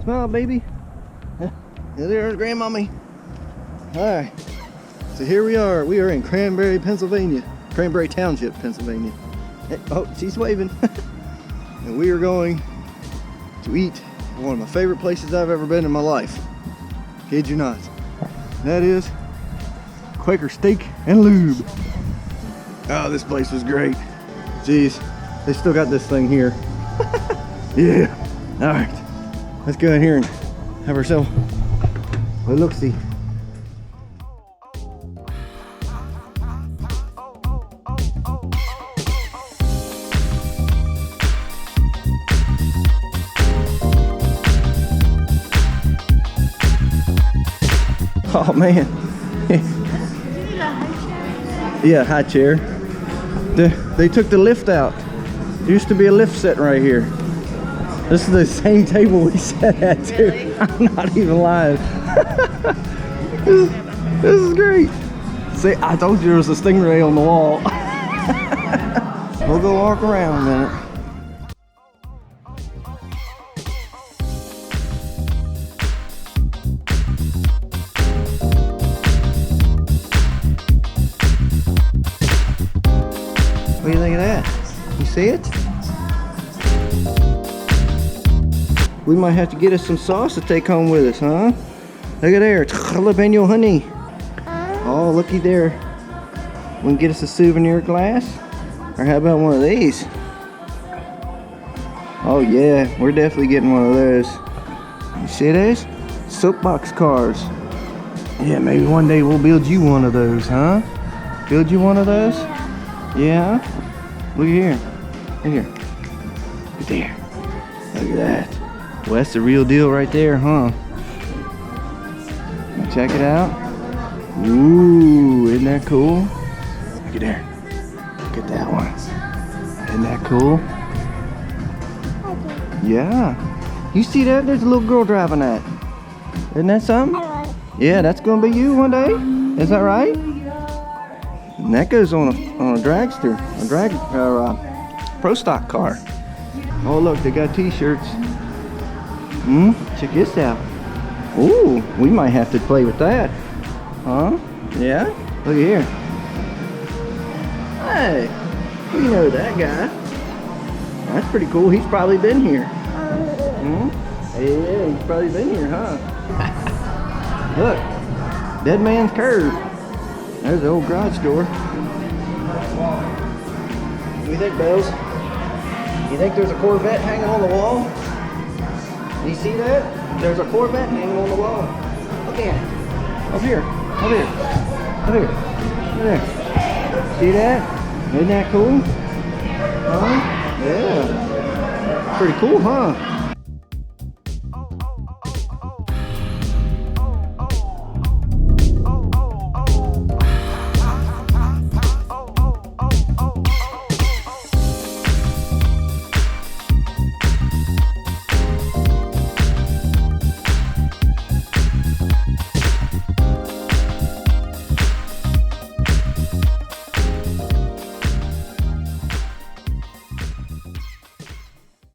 Smile, baby. There's Grandmommy. Alright. So here we are. We are in Cranberry, Pennsylvania. Cranberry Township, Pennsylvania. Oh, she's waving. And we are going to eat one of my favorite places I've ever been in my life. Kid you not. That is Quaker Steak and Lube. Oh, this place was great. Jeez, they still got this thing here. Yeah. All right, let's go in here and have ourselves a look-see. Oh man. Yeah, high chair. They took the lift out. There used to be a lift set right here. This is the same table we sat at too. Really? I'm not even lying. This is great. See, I told you there was a stingray on the wall. We'll go walk around a minute. What do you think of that? You see it? We might have to get us some sauce to take home with us, huh? Look at there, jalapeno honey. Oh, looky there. We can get us a souvenir glass. Or how about one of these? Oh yeah, we're definitely getting one of those. You see those? Soapbox cars. Yeah, maybe one day we'll build you one of those, huh? Build you one of those? Yeah? Look here. Look here. Look there. Look at that. Well, that's the real deal right there, huh? Check it out. Ooh, isn't that cool? Look at there. Look at that one. Isn't that cool? Yeah. You see that? There's a little girl driving that. Isn't that something? Yeah, that's gonna be you one day. Is that right? And that goes on a dragster, pro stock car. Oh look, they got t-shirts. Check this out. Ooh, we might have to play with that. Huh? Yeah? Look here. Hey, we know that guy. That's pretty cool. He's probably been here. Yeah, he's probably been here, huh? Look, Dead Man's Curve. There's the old garage door. What do you think, Bells? You think there's a Corvette hanging on the wall? You see that? There's a Corvette hanging on the wall. Look at it. Up here. Up here. Up here. Up there. See that? Isn't that cool? Huh? Yeah. Pretty cool, huh?